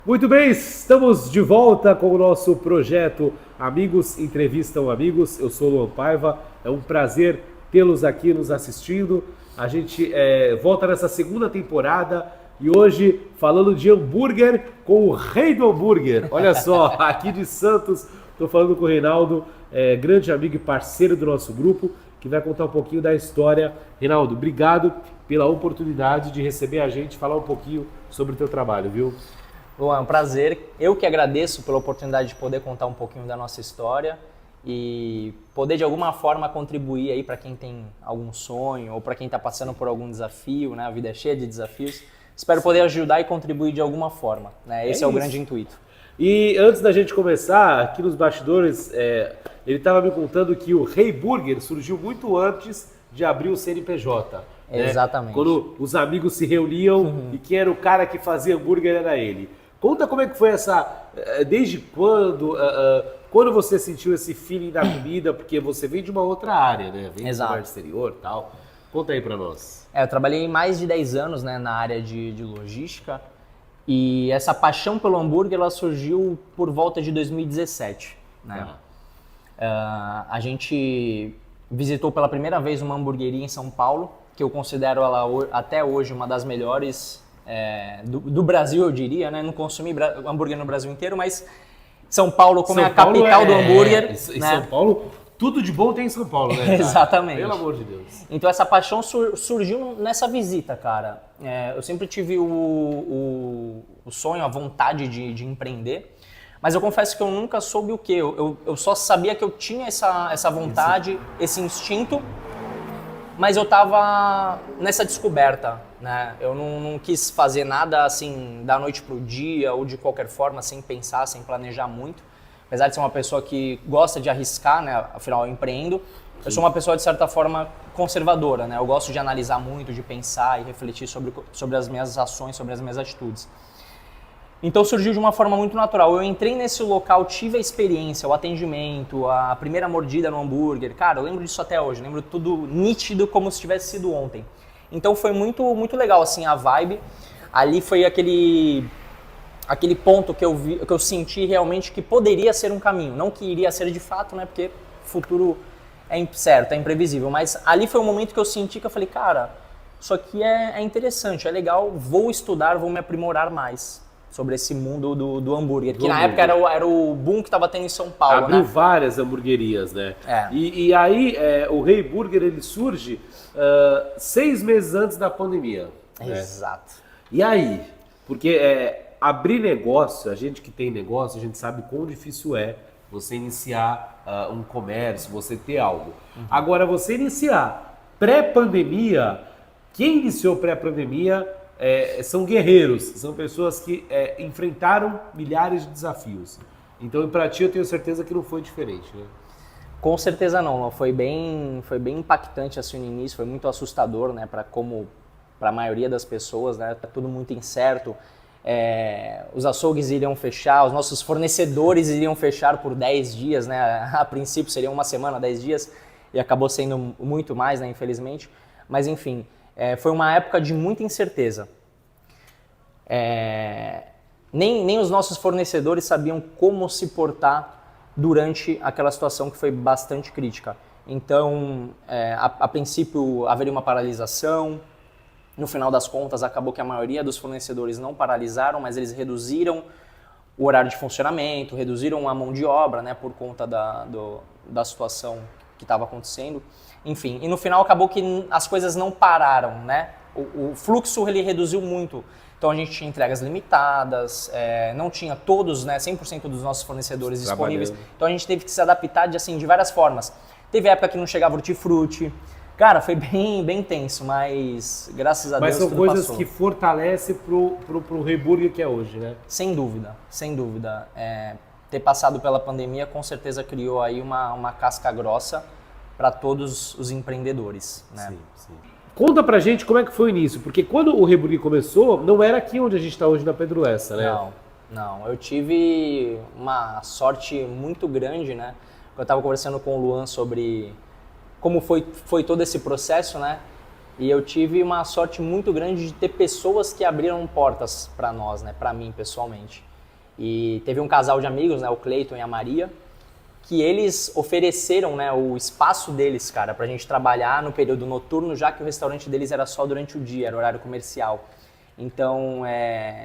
Muito bem, estamos de volta com o nosso projeto Amigos Entrevistam Amigos. Eu sou o Luan Paiva, é um prazer tê-los aqui nos assistindo. A gente volta nessa segunda temporada e hoje falando de hambúrguer com o rei do hambúrguer. Olha só, aqui de Santos, estou falando com o Reinaldo, grande amigo e parceiro do nosso grupo, que vai contar um pouquinho da história. Reinaldo, obrigado pela oportunidade de receber a gente, falar um pouquinho sobre o teu trabalho, viu? Bom, é um prazer. Eu que agradeço pela oportunidade de poder contar um pouquinho da nossa história e poder de alguma forma contribuir aí para quem tem algum sonho ou para quem está passando por algum desafio, né? A vida é cheia de desafios. Espero poder ajudar e contribuir de alguma forma, né? Esse é o grande intuito. E antes da gente começar, aqui nos bastidores, ele estava me contando que o Rei Burger surgiu muito antes de abrir o CNPJ. Né? Exatamente. Quando os amigos se reuniam e quem era o cara que fazia hambúrguer era ele. Conta como é que foi essa... Desde quando... Quando você sentiu esse feeling da comida? Porque você vem de uma outra área, né? Vem do comércio exterior e tal. Conta aí pra nós. Eu trabalhei mais de 10 anos, né, na área de logística. E essa paixão pelo hambúrguer ela surgiu por volta de 2017. Né? A gente visitou pela primeira vez uma hamburgueria em São Paulo, que eu considero ela até hoje uma das melhores do Brasil, eu diria, né? Não consumi hambúrguer no Brasil inteiro, mas São Paulo, como São é a Paulo capital do hambúrguer... Em São Paulo, tudo de bom tem em São Paulo, né? Exatamente. Pelo amor de Deus. Então essa paixão surgiu nessa visita, cara. Eu sempre tive o sonho, a vontade de empreender, mas eu confesso que eu nunca soube o quê. Eu só sabia que eu tinha essa vontade, esse instinto, mas eu tava nessa descoberta, né? Eu não quis fazer nada assim da noite pro dia ou de qualquer forma, sem pensar, sem planejar muito. Apesar de ser uma pessoa que gosta de arriscar, né? Afinal, eu empreendo. Sim. Eu sou uma pessoa, de certa forma, conservadora, né? Eu gosto de analisar muito, de pensar e refletir sobre as minhas ações, sobre as minhas atitudes. Então surgiu de uma forma muito natural. Eu entrei nesse local, tive a experiência, o atendimento, a primeira mordida no hambúrguer. Cara, eu lembro disso até hoje, lembro tudo nítido como se tivesse sido ontem. Então foi muito, muito legal assim a vibe. Ali foi aquele ponto que eu senti realmente que poderia ser um caminho. Não que iria ser de fato, né? Porque o futuro é incerto, é imprevisível. Mas ali foi o momento que eu senti que eu falei, cara, isso aqui é interessante, é legal, vou estudar, vou me aprimorar mais sobre esse mundo do hambúrguer, que na época era o boom que estava tendo em São Paulo. Abriu várias hamburguerias, né? E aí o Rei Burger ele surge 6 meses antes da pandemia. Exato. Né? E aí? Porque abrir negócio, a gente que tem negócio, a gente sabe quão difícil é você iniciar um comércio, você ter algo. Agora, você iniciar pré-pandemia, quem iniciou pré-pandemia são guerreiros, são pessoas que enfrentaram milhares de desafios. Então, para ti, eu tenho certeza que não foi diferente, né? Com certeza não. Foi bem impactante assim no início, foi muito assustador, né? Para a maioria das pessoas, né? Tá tudo muito incerto. Os açougues iriam fechar, os nossos fornecedores iriam fechar por 10 dias, né? A princípio seria uma semana, 10 dias, e acabou sendo muito mais, né? Infelizmente. Mas enfim, foi uma época de muita incerteza. Nem os nossos fornecedores sabiam como se portar durante aquela situação que foi bastante crítica. Então, a princípio, haveria uma paralisação. No final das contas, acabou que a maioria dos fornecedores não paralisaram, mas eles reduziram o horário de funcionamento, reduziram a mão de obra, né, por conta da situação que estava acontecendo. Enfim, e no final acabou que as coisas não pararam, né? O fluxo ele reduziu muito. Então a gente tinha entregas limitadas, não tinha todos, né, 100% dos nossos fornecedores disponíveis. Então a gente teve que se adaptar de várias formas. Teve época que não chegava hortifruti. Cara, foi bem tenso, mas graças a Deus tudo passou. Mas são coisas que fortalecem pro Rei Burger que é hoje, né? Sem dúvida, sem dúvida. Ter passado pela pandemia com certeza criou aí uma casca grossa para todos os empreendedores, né? Sim, sim. Conta pra gente como é que foi o início, porque quando o Rei Burger começou, não era aqui onde a gente está hoje na Pedro Lessa, né? Não. Eu tive uma sorte muito grande, né? Eu estava conversando com o Luan sobre como foi todo esse processo, né? E eu tive uma sorte muito grande de ter pessoas que abriram portas para nós, né? Para mim, pessoalmente. E teve um casal de amigos, né, o Cleiton e a Maria, que eles ofereceram, né, o espaço deles, cara, pra gente trabalhar no período noturno, já que o restaurante deles era só durante o dia, era horário comercial. Então,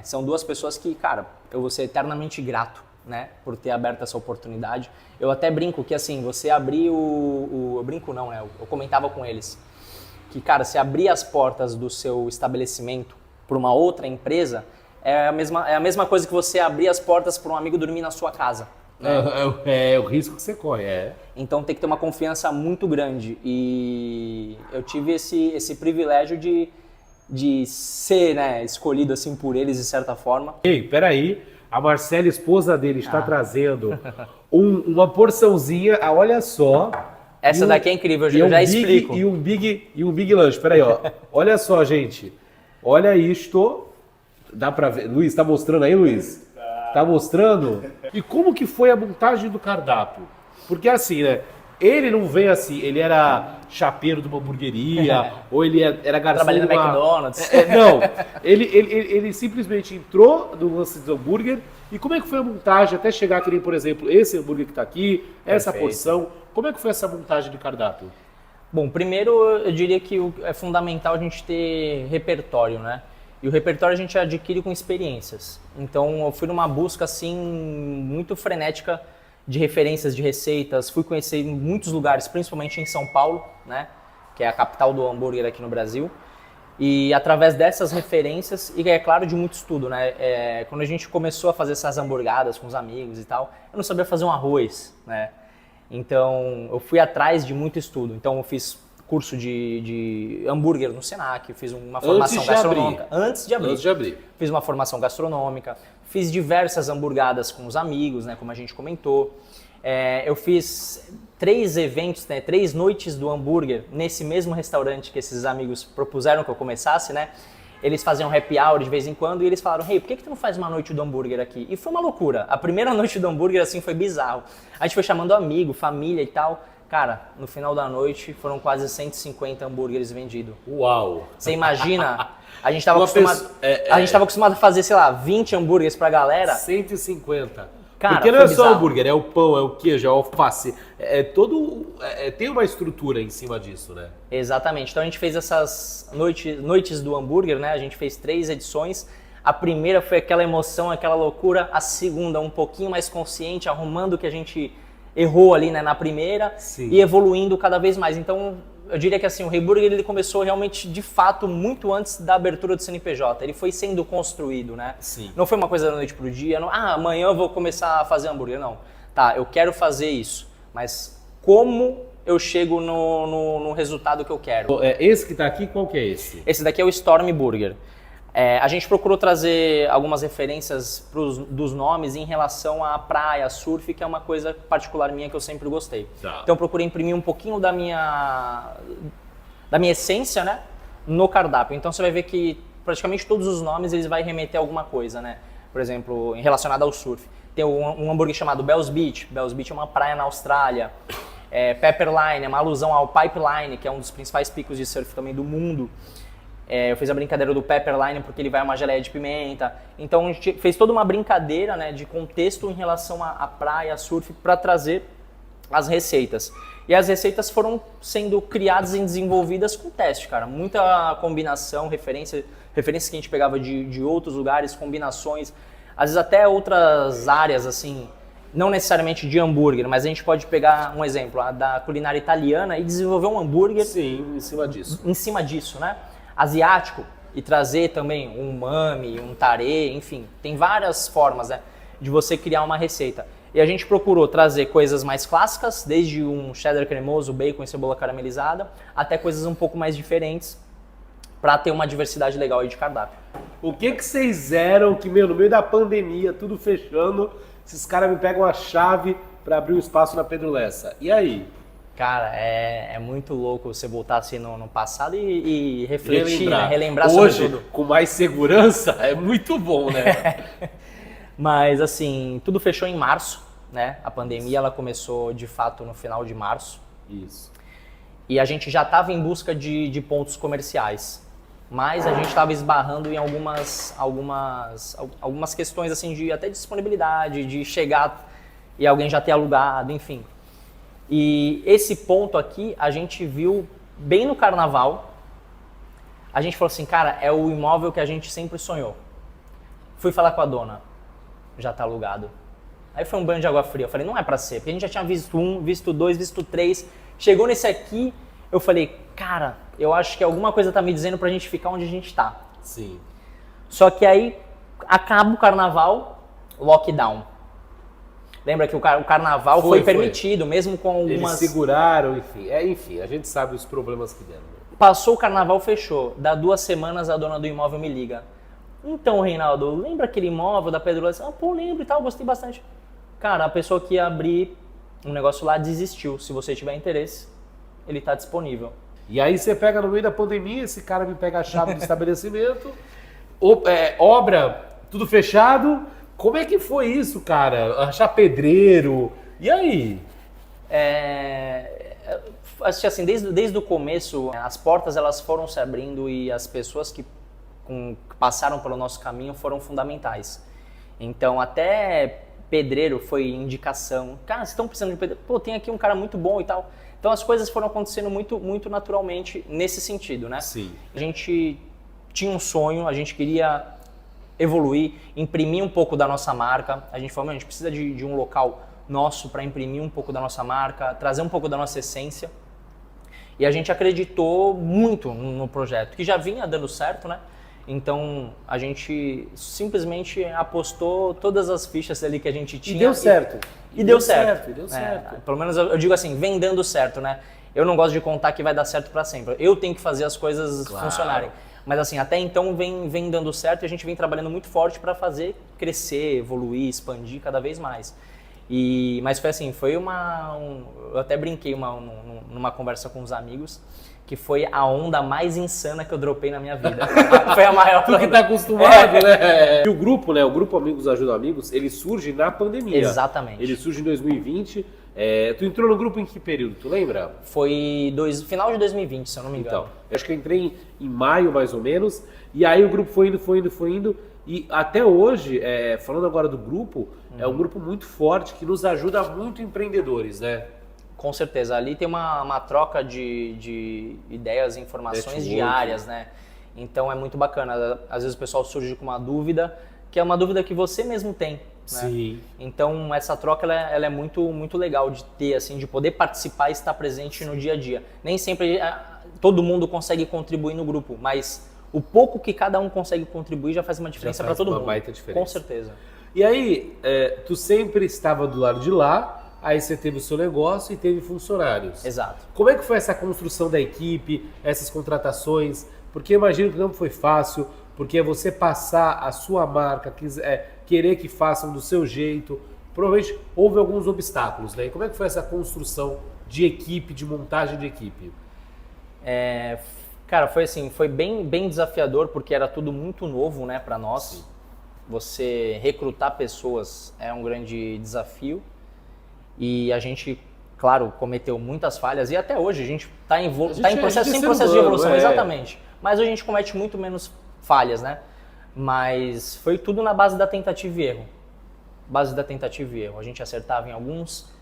são duas pessoas que, cara, eu vou ser eternamente grato, né, por ter aberto essa oportunidade. Eu até brinco que, assim, você abrir eu brinco não, né, eu comentava com eles, que, cara, se abrir as portas do seu estabelecimento para uma outra empresa, é a mesma coisa que você abrir as portas para um amigo dormir na sua casa. Né? É o risco que você corre, Então tem que ter uma confiança muito grande. E eu tive esse privilégio de ser, né, escolhido assim por eles de certa forma. Ei, peraí, a Marcela, esposa dele, está trazendo uma porçãozinha, olha só. Essa daqui é incrível, eu já explico. E um big lanche, peraí, ó. Olha só, gente. Olha isto. Dá pra ver. Luiz, tá mostrando aí, Luiz? Tá mostrando? E como que foi a montagem do cardápio? Porque assim, né? Ele não veio assim, ele era chapeiro de uma hamburgueria, ou ele era garçom Trabalhando no McDonald's. Não, ele simplesmente entrou no lance do hambúrguer. E como é que foi a montagem até chegar aqui, por exemplo, esse hambúrguer que tá aqui, essa porção? Como é que foi essa montagem de cardápio? Bom, primeiro eu diria que é fundamental a gente ter repertório, né? E o repertório a gente adquire com experiências. Então eu fui numa busca assim muito frenética de referências de receitas, fui conhecer muitos lugares, principalmente em São Paulo, né? Que é a capital do hambúrguer aqui no Brasil. E através dessas referências, e é claro, de muito estudo, né? Quando a gente começou a fazer essas hamburgadas com os amigos e tal, eu não sabia fazer um arroz, né? Então eu fui atrás de muito estudo. Então eu fiz curso de hambúrguer no Senac, fiz uma formação gastronômica. Antes de abrir. Fiz uma formação gastronômica, fiz diversas hamburgadas com os amigos, né, como a gente comentou. Eu fiz 3 eventos, né, 3 noites do hambúrguer nesse mesmo restaurante que esses amigos propuseram que eu começasse, né? Eles faziam happy hour de vez em quando e eles falaram, hey, por que tu não faz uma noite do hambúrguer aqui? E foi uma loucura. A primeira noite do hambúrguer, assim, foi bizarro. A gente foi chamando amigo, família e tal. Cara, no final da noite foram quase 150 hambúrgueres vendidos. Uau! Você imagina? A gente estava acostumado a fazer, sei lá, 20 hambúrgueres pra galera. 150. Cara, porque não é bizarro. só hambúrguer, é o pão, é o queijo, é o alface. Tem uma estrutura em cima disso, né? Exatamente. Então a gente fez essas noites do hambúrguer, né? A gente fez 3 edições. A primeira foi aquela emoção, aquela loucura. A segunda, um pouquinho mais consciente, arrumando o que a gente errou ali, né, na primeira. Sim. E evoluindo cada vez mais. Então, eu diria que assim, o Heyburger ele começou realmente, de fato, muito antes da abertura do CNPJ. Ele foi sendo construído, né? Sim. Não foi uma coisa da noite pro dia. Não, amanhã eu vou começar a fazer hambúrguer. Não. Tá, eu quero fazer isso. Mas como eu chego no resultado que eu quero? Esse que tá aqui, qual que é esse? Esse daqui é o Storm Burger. A gente procurou trazer algumas referências dos nomes em relação à praia, surf, que é uma coisa particular minha que eu sempre gostei. Tá. Então eu procurei imprimir um pouquinho da minha essência, né, no cardápio. Então você vai ver que praticamente todos os nomes eles vão remeter a alguma coisa, né? Por exemplo, relacionado ao surf. Tem um hambúrguer chamado Bells Beach. Bells Beach é uma praia na Austrália. Pepperline é uma alusão ao Pipeline, que é um dos principais picos de surf também do mundo. Eu fiz a brincadeira do Pepperline porque ele vai a uma geleia de pimenta. Então a gente fez toda uma brincadeira, né, de contexto em relação à praia, surf, para trazer as receitas. E as receitas foram sendo criadas e desenvolvidas com teste, cara. Muita combinação, referências que a gente pegava de outros lugares, combinações. Às vezes até outras áreas, assim, não necessariamente de hambúrguer, mas a gente pode pegar um exemplo, a da culinária italiana e desenvolver um hambúrguer. Sim, em cima disso. Em cima disso, né? Asiático e trazer também um umami, um tarê, enfim, tem várias formas, né, de você criar uma receita. E a gente procurou trazer coisas mais clássicas, desde um cheddar cremoso, bacon e cebola caramelizada, até coisas um pouco mais diferentes, para ter uma diversidade legal aí de cardápio. O que vocês eram que, no meio da pandemia, tudo fechando, esses caras me pegam a chave para abrir um espaço na Pedro Lessa. E aí? Cara, é muito louco você voltar assim no passado e refletir, relembrar hoje, sobre tudo. Com mais segurança, é muito bom, né? Mas assim, tudo fechou em março, né? A pandemia ela começou de fato no final de março. Isso. E a gente já estava em busca de pontos comerciais. mas a gente estava esbarrando em algumas questões assim de até disponibilidade, de chegar e alguém já ter alugado, enfim. E esse ponto aqui a gente viu bem no carnaval. A gente falou assim, cara, é o imóvel que a gente sempre sonhou. Fui falar com a dona, já tá alugado. Aí foi um banho de água fria. Eu falei, não é pra ser, porque a gente já tinha visto 1, visto 2, visto 3. Chegou nesse aqui, eu falei, cara, eu acho que alguma coisa tá me dizendo pra gente ficar onde a gente tá. Sim. Só que aí acaba o carnaval, lockdown. Lembra que o carnaval foi permitido, mesmo com algumas... Eles seguraram, enfim. Enfim, a gente sabe os problemas que deram. Passou o carnaval, fechou. Dá 2 semanas, a dona do imóvel me liga. Então, Reinaldo, lembra aquele imóvel da Pedro Lessa? Ah, pô, lembro e tal, gostei bastante. Cara, a pessoa que ia abrir um negócio lá desistiu. Se você tiver interesse, ele está disponível. E aí você pega no meio da pandemia, esse cara me pega a chave do estabelecimento, obra, tudo fechado. Como é que foi isso, cara? Achar pedreiro, e aí? Assim, desde o começo, as portas elas foram se abrindo e as pessoas que passaram pelo nosso caminho foram fundamentais. Então, até pedreiro foi indicação. Cara, vocês estão precisando de pedreiro? Pô, tem aqui um cara muito bom e tal. Então, as coisas foram acontecendo muito, muito naturalmente nesse sentido, né? Sim. A gente tinha um sonho, a gente queria evoluir, imprimir um pouco da nossa marca. A gente falou, a gente precisa de um local nosso para imprimir um pouco da nossa marca, trazer um pouco da nossa essência. E a gente acreditou muito no projeto, que já vinha dando certo, né? Então, a gente simplesmente apostou todas as fichas ali que a gente tinha. E deu certo. E deu certo. Deu certo. Pelo menos eu digo assim, vem dando certo, né? Eu não gosto de contar que vai dar certo para sempre. Eu tenho que fazer as coisas funcionarem. Mas assim, até então vem dando certo e a gente vem trabalhando muito forte para fazer crescer, evoluir, expandir cada vez mais. Mas foi assim, eu até brinquei numa conversa com os amigos, que foi a onda mais insana que eu dropei na minha vida. Foi a maior. Tu que tá acostumado, né? E o grupo, né? O grupo Amigos Ajudam Amigos, ele surge na pandemia. Exatamente. Ele surge em 2020. Tu entrou no grupo em que período? Tu lembra? Foi final de 2020, se eu não me engano. Então, acho que eu entrei em maio, mais ou menos. E aí o grupo foi indo. E até hoje, falando agora do grupo, é um grupo muito forte que nos ajuda muito empreendedores, né? Com certeza, ali tem uma troca de ideias e informações diárias, né? Então é muito bacana. Às vezes o pessoal surge com uma dúvida, que é uma dúvida que você mesmo tem. Né? Sim. Então essa troca ela é muito, muito legal de ter, assim, de poder participar e estar presente no dia a dia. Nem sempre todo mundo consegue contribuir no grupo, mas o pouco que cada um consegue contribuir já faz uma diferença para todo mundo. Baita diferença. Com certeza. E aí, tu sempre estava do lado de lá. Aí você teve o seu negócio e teve funcionários. Exato. Como é que foi essa construção da equipe, essas contratações? Porque eu imagino que não foi fácil, porque você passar a sua marca, querer que façam do seu jeito, provavelmente houve alguns obstáculos, né? E como é que foi essa construção de equipe, de montagem de equipe? Cara, foi assim, foi bem desafiador, porque era tudo muito novo, né, para nós. Sim. Você recrutar pessoas é um grande desafio. E a gente, claro, cometeu muitas falhas e até hoje a gente está em processo de evolução, exatamente. Mas hoje a gente comete muito menos falhas, né? Mas foi tudo na base da tentativa e erro. A gente acertava em alguns,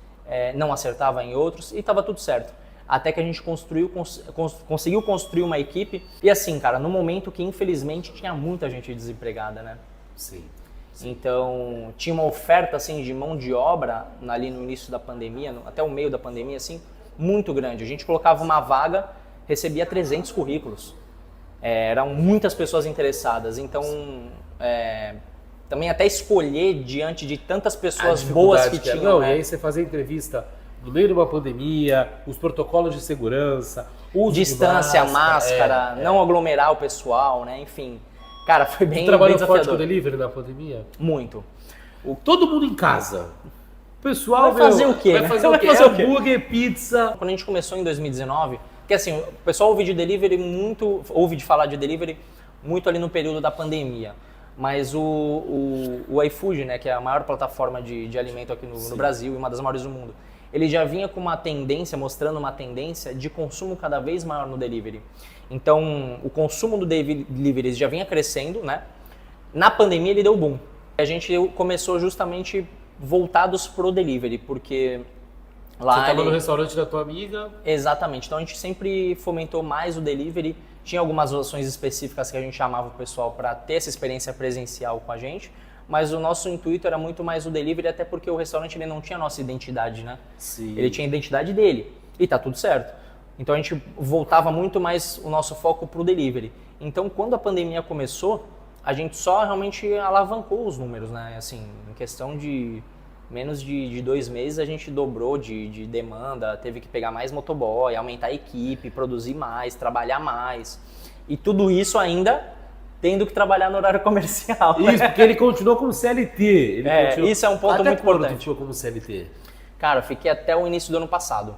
não acertava em outros e estava tudo certo. Até que a gente conseguiu construir uma equipe. E assim, cara, no momento que infelizmente tinha muita gente desempregada, né? Sim. Então, tinha uma oferta assim, de mão de obra ali no início da pandemia, até o meio da pandemia, assim, muito grande. A gente colocava uma vaga, recebia 300 currículos. Eram muitas pessoas interessadas. Então, também até escolher diante de tantas pessoas boas que tinham. Não, né? E aí você fazia entrevista no meio de uma pandemia, os protocolos de segurança, uso distância, de máscara, não aglomerar o pessoal, né? Enfim. Cara, foi bem desafiador. Você trabalhou forte com o delivery na pandemia? Muito. Todo mundo em casa. O pessoal vai fazer o quê? Vai fazer o quê? Hambúrguer, pizza. Quando a gente começou em 2019, porque assim, o pessoal ouve de falar de delivery muito ali no período da pandemia. Mas o iFood, né, que é a maior plataforma de alimento aqui no Brasil e uma das maiores do mundo, ele já vinha com uma tendência, mostrando uma tendência de consumo cada vez maior no delivery. Então, o consumo do delivery já vinha crescendo, né? Na pandemia ele deu boom. A gente começou justamente voltados pro delivery, porque lá Você estava no restaurante da tua amiga? Exatamente. Então a gente sempre fomentou mais o delivery. Tinha algumas ações específicas que a gente chamava o pessoal para ter essa experiência presencial com a gente, mas o nosso intuito era muito mais o delivery, até porque o restaurante ele não tinha a nossa identidade, né? Sim. Ele tinha a identidade dele e tá tudo certo. Então a gente voltava muito mais o nosso foco pro delivery. Então quando a pandemia começou, a gente só realmente alavancou os números, né? Assim, em questão de menos de 2 meses a gente dobrou de demanda, teve que pegar mais motoboy, aumentar a equipe, produzir mais, trabalhar mais. E tudo isso ainda tendo que trabalhar no horário comercial. Isso, porque ele continuou como CLT. Isso é um ponto muito importante. Tu ficou como CLT? Cara, eu fiquei até o início do ano passado.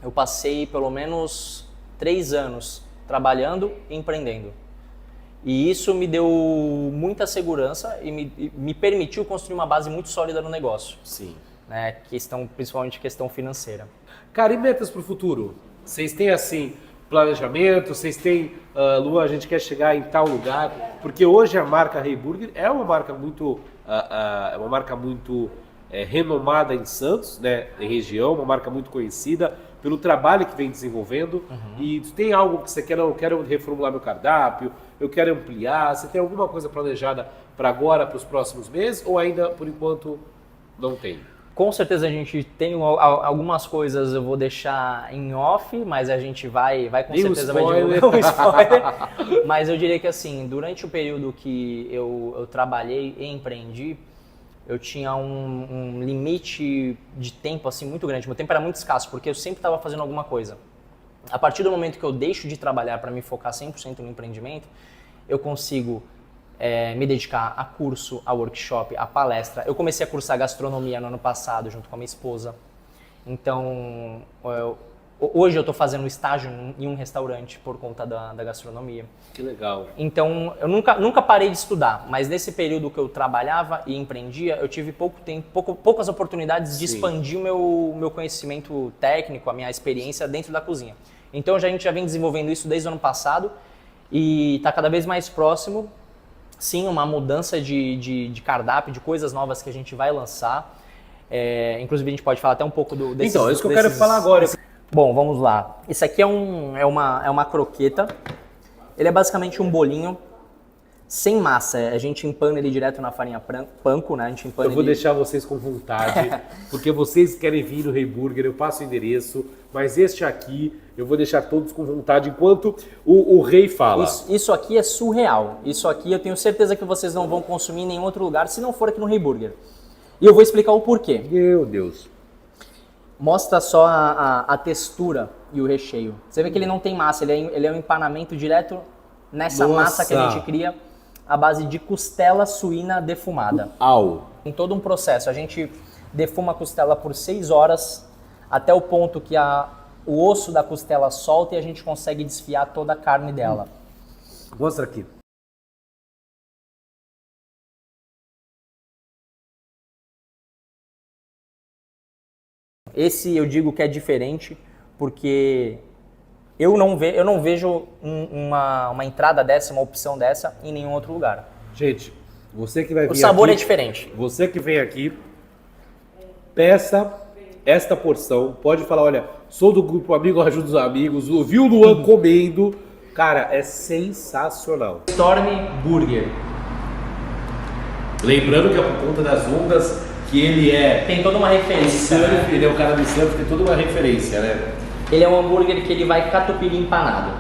Eu passei pelo menos 3 anos trabalhando e empreendendo. E isso me deu muita segurança e me permitiu construir uma base muito sólida no negócio. Sim. Né? Principalmente questão financeira. Cara, e metas para o futuro? Vocês têm, assim, planejamento? Vocês têm, Luan, a gente quer chegar em tal lugar? Porque hoje a marca Rei Burger é uma marca muito, renomada em Santos, né? Em região, uma marca muito conhecida pelo trabalho que vem desenvolvendo. E tem algo que você quer, eu quero reformular meu cardápio, eu quero ampliar, você tem alguma coisa planejada para agora, para os próximos meses, ou ainda, por enquanto, não tem? Com certeza a gente tem algumas coisas, eu vou deixar em off, mas a gente vai com certeza vai divulgar um spoiler. Mas eu diria que assim, durante o período que eu trabalhei e empreendi, eu tinha um limite de tempo assim muito grande. Meu tempo era muito escasso, porque eu sempre estava fazendo alguma coisa. A partir do momento que eu deixo de trabalhar para me focar 100% no empreendimento, eu consigo me dedicar a curso, a workshop, a palestra. Eu comecei a cursar gastronomia no ano passado, junto com a minha esposa. Então, hoje eu estou fazendo estágio em um restaurante por conta da gastronomia. Que legal. Então, eu nunca parei de estudar, mas nesse período que eu trabalhava e empreendia, eu tive poucas oportunidades de expandir o meu conhecimento técnico, a minha experiência dentro da cozinha. Então, a gente já vem desenvolvendo isso desde o ano passado e está cada vez mais próximo. Sim, uma mudança de cardápio, de coisas novas que a gente vai lançar. Inclusive, a gente pode falar até um pouco desses... Então, é isso que eu quero falar agora. Bom, vamos lá. Isso aqui é uma croqueta. Ele é basicamente um bolinho sem massa. A gente empana ele direto na farinha panko, né? A gente empana eu vou deixar vocês com vontade, porque vocês querem vir no Rei Burger, eu passo o endereço, mas este aqui eu vou deixar todos com vontade enquanto o Rei fala. Isso aqui é surreal. Isso aqui eu tenho certeza que vocês não vão consumir em nenhum outro lugar, se não for aqui no Rei Burger. E eu vou explicar o porquê. Meu Deus. Mostra só a textura e o recheio. Você vê que ele não tem massa, ele é um empanamento direto nessa massa que a gente cria à base de costela suína defumada. Em todo um processo. A gente defuma a costela por 6 horas até o ponto que o osso da costela solta e a gente consegue desfiar toda a carne dela. Mostra aqui. Esse eu digo que é diferente porque eu não vejo uma entrada dessa, uma opção dessa em nenhum outro lugar. Gente, você que vai vir aqui... O sabor aqui, é diferente. Você que vem aqui, peça esta porção. Pode falar, olha, sou do grupo Amigo Ajuda os Amigos, ouviu o Luan comendo. Cara, é sensacional. Storm Burger. Lembrando que é por conta das ondas que ele tem toda uma referência. Surf, ele é o cara do surf, tem toda uma referência, né? Ele é um hambúrguer que ele vai catupiry empanado.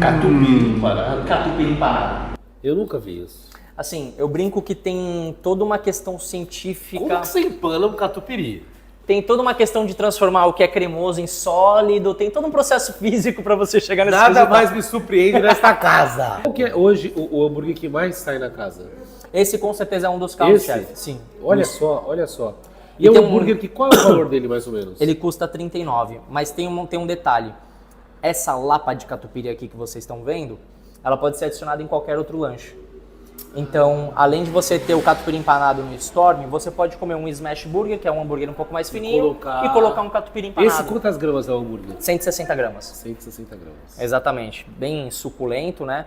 Catupiry empanado? Catupiry empanado. Eu nunca vi isso. Assim, eu brinco que tem toda uma questão científica. Como que você empana um catupiry? Tem toda uma questão de transformar o que é cremoso em sólido, tem todo um processo físico para você chegar nesse resultado. Nada mais me surpreende nesta casa. Qual que é hoje o hambúrguer que mais sai na casa? Esse com certeza é um dos carros-chefe. Sim. Olha só, olha só. E é um hambúrguer que qual é o valor dele mais ou menos? Ele custa R$39, mas tem um detalhe. Essa lapa de catupiry aqui que vocês estão vendo, ela pode ser adicionada em qualquer outro lanche. Então, além de você ter o catupiry empanado no Storm, você pode comer um smash burger, que é um hambúrguer um pouco mais fininho, e colocar um catupiry empanado. Esse quantas gramas é o hambúrguer? 160 gramas. 160 gramas. Exatamente. Bem suculento, né?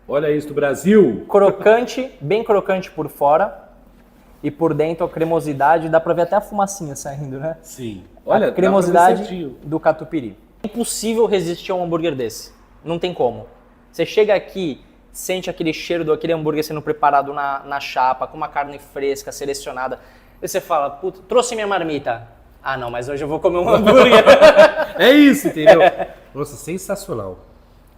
Olha isso do Brasil. Crocante, bem crocante por fora. E por dentro a cremosidade, dá pra ver até a fumacinha saindo, né? Sim. Olha, a cremosidade do catupiry. É impossível resistir a um hambúrguer desse. Não tem como. Você chega aqui, sente aquele cheiro daquele hambúrguer sendo preparado na chapa, com uma carne fresca, selecionada. E você fala, puta, trouxe minha marmita. Ah não, mas hoje eu vou comer um hambúrguer. É isso, entendeu? Nossa, sensacional.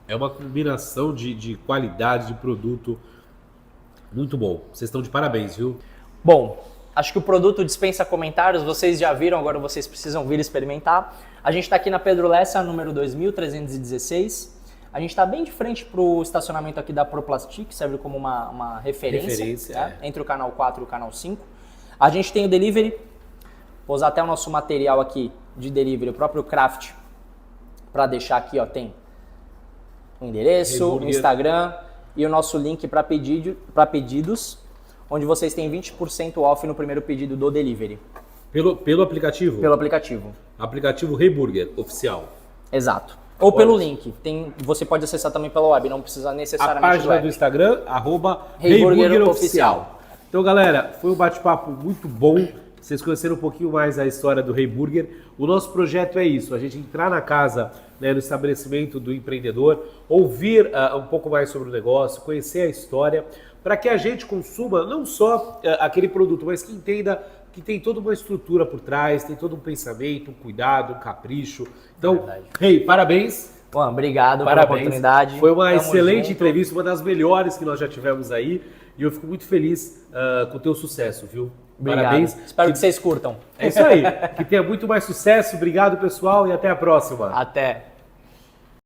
É uma combinação de qualidade, de produto muito bom. Vocês estão de parabéns, viu? Bom, acho que o produto dispensa comentários, vocês já viram, agora vocês precisam vir experimentar. A gente está aqui na Pedro Lessa, número 2316. A gente está bem de frente para o estacionamento aqui da Proplastic, serve como uma referência né? Entre o canal 4 e o canal 5. A gente tem o delivery, vou usar até o nosso material aqui de delivery, o próprio Craft, para deixar aqui, ó, tem o endereço, o Instagram e o nosso link para pedidos, onde vocês têm 20% off no primeiro pedido do delivery. Pelo aplicativo? Pelo aplicativo. Aplicativo Rei Burger, oficial. Exato. Ou pelo link. Você pode acessar também pela web, não precisa necessariamente a página do Instagram, @ReiBurgerOficial. Então, galera, foi um bate-papo muito bom. Vocês conheceram um pouquinho mais a história do Rei Burger. O nosso projeto é isso, a gente entrar na casa, né, no estabelecimento do empreendedor, ouvir um pouco mais sobre o negócio, conhecer a história, para que a gente consuma não só aquele produto, mas que entenda que tem toda uma estrutura por trás, tem todo um pensamento, um cuidado, um capricho. Então, Rei, parabéns. Bom, obrigado pela oportunidade. Foi uma excelente entrevista, uma das melhores que nós já tivemos aí. E eu fico muito feliz com o teu sucesso, viu? Obrigado. Parabéns. Espero que vocês curtam. É isso aí. Que tenha muito mais sucesso. Obrigado, pessoal, e até a próxima. Até.